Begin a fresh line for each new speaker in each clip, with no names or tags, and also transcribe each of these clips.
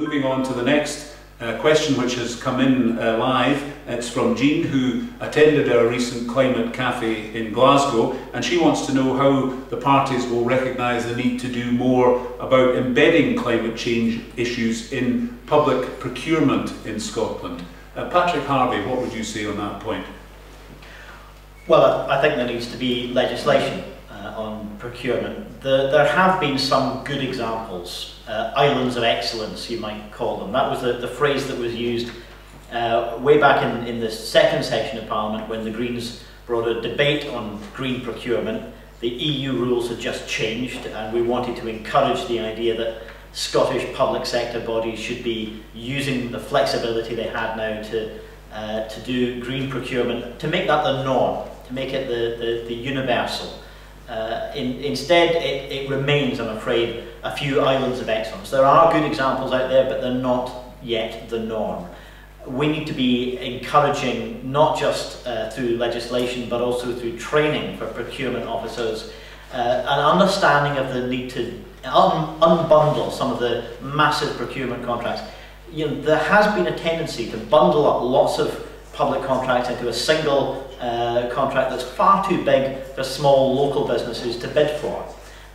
Moving on to the next question, which has come in live. It's from Jean, who attended our recent Climate Cafe in Glasgow, and she wants to know how the parties will recognise the need to do more about embedding climate change issues in public procurement in Scotland. Patrick Harvey, what would you say on that point?
Well, I think there needs to be legislation on procurement. There have been some good examples, islands of excellence you might call them. That was the phrase that was used way back in the second session of Parliament when the Greens brought a debate on green procurement. The EU rules had just changed and we wanted to encourage the idea that Scottish public sector bodies should be using the flexibility they had now to do green procurement, to make that the norm, to make it the universal. Instead, it remains, I'm afraid, a few islands of excellence. There are good examples out there, but they're not yet the norm. We need to be encouraging, not just through legislation, but also through training for procurement officers, an understanding of the need to unbundle some of the massive procurement contracts. You know, there has been a tendency to bundle up lots of public contracts into a single contract that's far too big for small local businesses to bid for.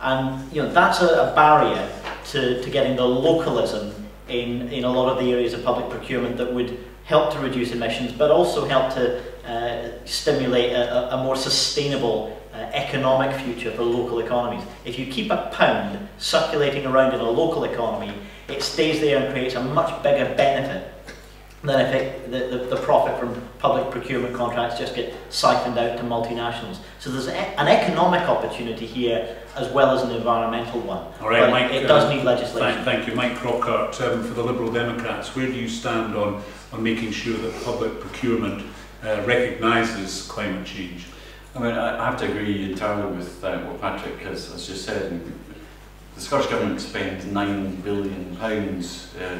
And you know, that's a barrier to getting the localism in a lot of the areas of public procurement that would help to reduce emissions, but also help to stimulate a more sustainable economic future for local economies. If you keep a pound circulating around in a local economy, it stays there and creates a much bigger benefit than if the profit from public procurement contracts just get siphoned out to multinationals. So there's an economic opportunity here as well as an environmental one.
All right,
but
Mike,
it does need legislation.
Thank you. Mike Crockart, for the Liberal Democrats, where do you stand on making sure that public procurement recognises climate change?
I mean, I have to agree entirely with what Patrick has just said. The Scottish Government spends £9 billion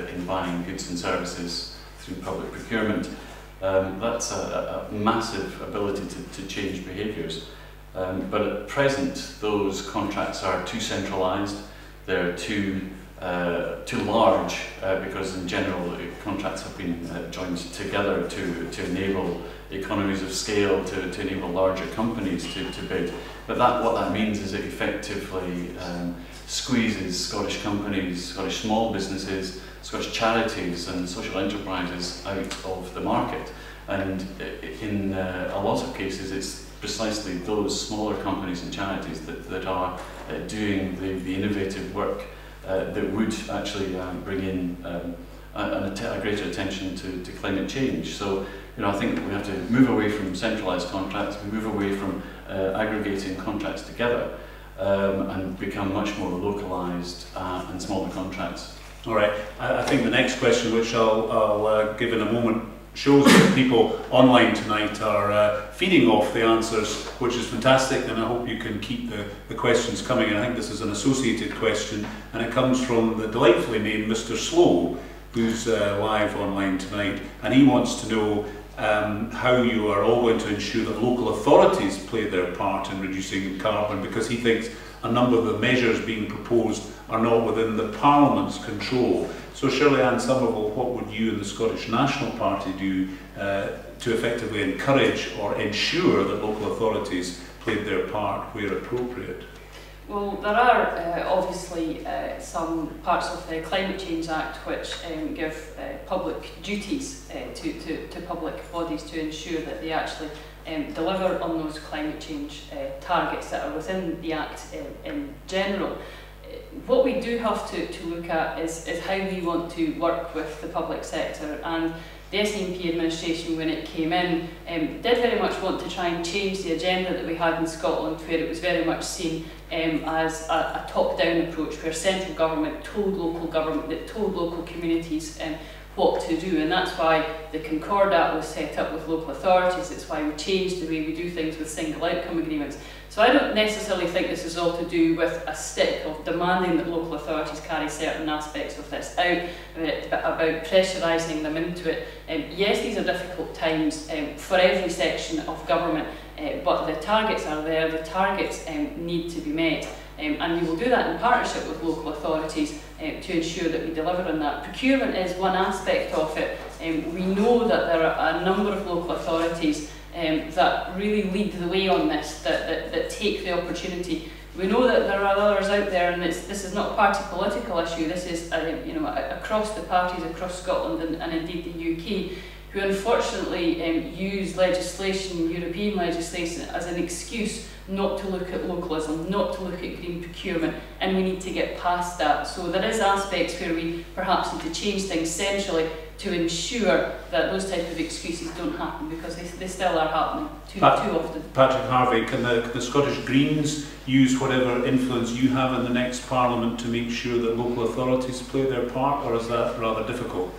in buying goods and services through public procurement. That's a massive ability to change behaviours. But at present, those contracts are too centralised, they're too large, because in general contracts have been joined together to enable economies of scale, to enable larger companies to bid. But what that means is it effectively squeezes Scottish companies, Scottish small businesses, Scottish charities and social enterprises out of the market. And in a lot of cases it's precisely those smaller companies and charities that are doing the innovative work that would actually bring in a greater attention to climate change. So, you know, I think we have to move away from centralised contracts, we move away from aggregating contracts together and become much more localised and smaller contracts.
All right, I think the next question, which I'll give in a moment, shows that people online tonight are feeding off the answers, which is fantastic, and I hope you can keep the questions coming. And I think this is an associated question, and it comes from the delightfully named Mr. Slow, who's live online tonight, and he wants to know how you are all going to ensure that local authorities play their part in reducing carbon, because he thinks a number of the measures being proposed are not within the Parliament's control. So Shirley-Ann Somerville, what would you and the Scottish National Party do to effectively encourage or ensure that local authorities played their part where appropriate?
Well, there are obviously some parts of the Climate Change Act which give public duties to public bodies to ensure that they actually deliver on those climate change targets that are within the Act in general. What we do have to look at is how we want to work with the public sector, and the SNP administration, when it came in, did very much want to try and change the agenda that we had in Scotland, where it was very much seen as a top-down approach, where central government told local communities what to do, and that's why the Concordat was set up with local authorities. It's why we changed the way we do things with single outcome agreements. So I don't necessarily think this is all to do with a stick of demanding that local authorities carry certain aspects of this out, about pressurising them into it. Yes, these are difficult times for every section of government, but the targets are there, the targets need to be met. And we will do that in partnership with local authorities, to ensure that we deliver on that. Procurement is one aspect of it. We know that there are a number of local authorities that really lead the way on this, that take the opportunity. We know that there are others out there, and this is not a party political issue. This is across the parties across Scotland and indeed the UK, who unfortunately use legislation, European legislation, as an excuse not to look at localism, not to look at green procurement, and we need to get past that. So there is aspects where we perhaps need to change things centrally to ensure that those type of excuses don't happen, because they still are happening too often.
Patrick Harvey, can the Scottish Greens use whatever influence you have in the next Parliament to make sure that local authorities play their part, or is that rather difficult?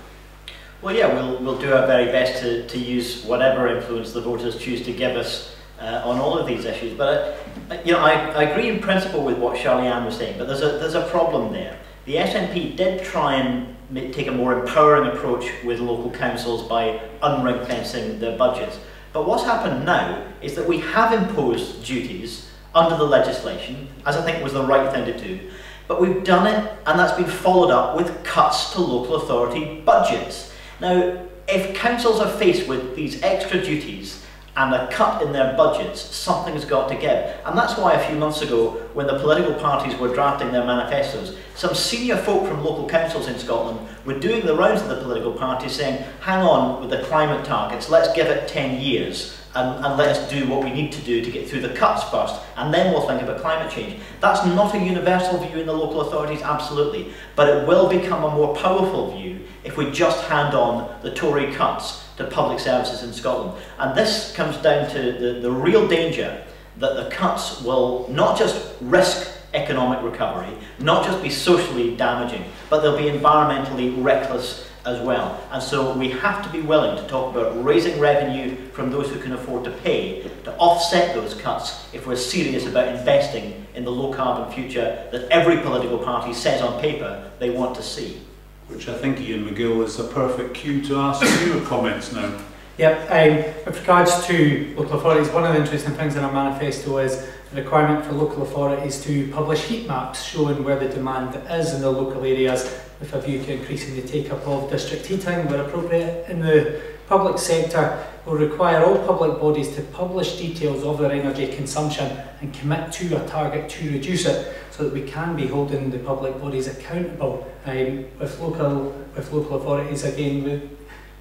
Well, yeah, we'll do our very best to use whatever influence the voters choose to give us on all of these issues. But I agree in principle with what Charlie-Anne was saying, but there's a problem there. The SNP did try and take a more empowering approach with local councils by unring-fencing their budgets. But what's happened now is that we have imposed duties under the legislation, as I think was the right thing to do, but we've done it, and that's been followed up with cuts to local authority budgets. Now, if councils are faced with these extra duties and a cut in their budgets, something's got to give. And that's why a few months ago, when the political parties were drafting their manifestos, some senior folk from local councils in Scotland were doing the rounds of the political parties saying, hang on with the climate targets, let's give it 10 years and let us do what we need to do to get through the cuts first, and then we'll think about climate change. That's not a universal view in the local authorities, absolutely, but it will become a more powerful view if we just hand on the Tory cuts to public services in Scotland. And this comes down to the real danger that the cuts will not just risk economic recovery, not just be socially damaging, but they'll be environmentally reckless as well. And so we have to be willing to talk about raising revenue from those who can afford to pay to offset those cuts if we're serious about investing in the low carbon future that every political party says on paper they want to see.
Which I think, Ian McGill, is a perfect cue to ask your comments now.
Yep, with regards to local authorities, one of the interesting things in our manifesto is the requirement for local authorities to publish heat maps showing where the demand is in the local areas, with a view to increasing the take-up of district heating where appropriate. In the public sector, will require all public bodies to publish details of their energy consumption and commit to a target to reduce it, so that we can be holding the public bodies accountable. With local authorities, again,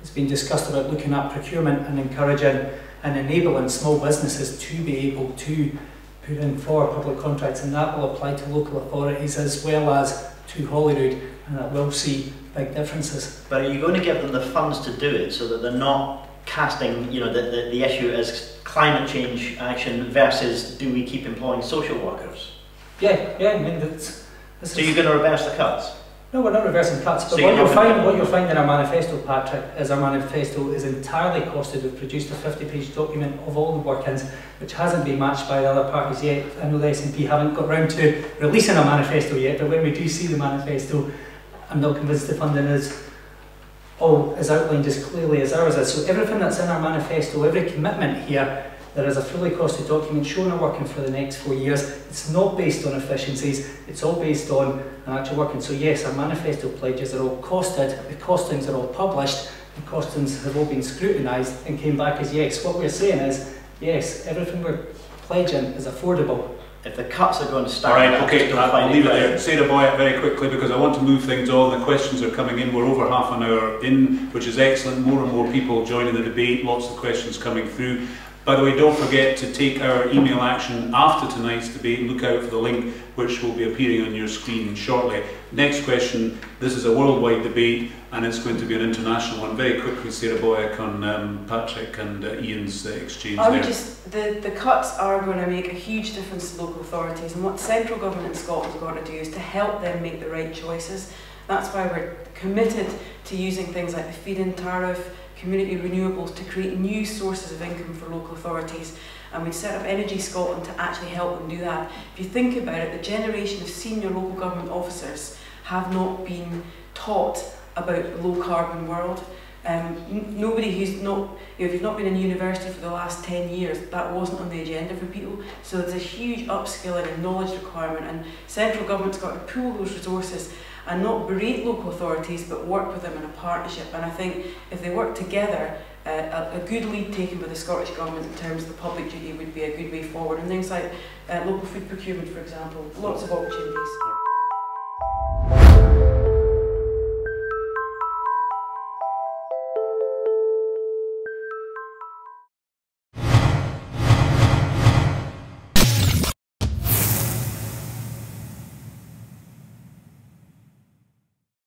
it's been discussed about looking at procurement and encouraging and enabling small businesses to be able to put in for public contracts, and that will apply to local authorities as well as to Holyrood, and that will see big differences.
But are you going to give them the funds to do it so that they're not casting the issue as climate change action versus do we keep employing social workers?
Yeah, I mean,
so you're going to reverse the cuts?
No, we're not reversing cuts, but
So
what you'll find in our manifesto, Patrick, is our manifesto is entirely costed. We've produced a 50-page document of all the work-ins, which hasn't been matched by the other parties yet. I know the SNP haven't got round to releasing a manifesto yet, but when we do see the manifesto, I'm not convinced the funding is all as outlined as clearly as ours is. So everything that's in our manifesto, every commitment here, there is a fully costed document showing our working for the next 4 years. It's not based on efficiencies, it's all based on an actual working. So yes, our manifesto pledges are all costed, the costings are all published, the costings have all been scrutinised and came back as yes. What we're saying is, yes, everything we're pledging is affordable.
If the cuts are going to start...
All right, okay, I'll leave it there. Sarah Boyatt, very quickly, because I want to move things on. The questions are coming in. We're over half an hour in, which is excellent. More and more people joining the debate. Lots of questions coming through. By the way, don't forget to take our email action after tonight's debate. Look out for the link, which will be appearing on your screen shortly. Next question. This is a worldwide debate, and it's going to be an international one. Very quickly, Sarah Boyack, on Patrick and Ian's exchange there.
The cuts are going to make a huge difference to local authorities, and what central government in Scotland has got to do is to help them make the right choices. That's why we're committed to using things like the feed-in tariff, community renewables, to create new sources of income for local authorities. And we've set up Energy Scotland to actually help them do that. If you think about it, the generation of senior local government officers have not been taught about the low carbon world. Nobody who's not, if you've not been in university for the last 10 years, that wasn't on the agenda for people. So there's a huge upskilling and knowledge requirement, and central government's got to pool those resources and not berate local authorities, but work with them in a partnership. And I think if they work together, a good lead taken by the Scottish Government in terms of the public duty would be a good way forward. And things like local food procurement, for example, lots of opportunities.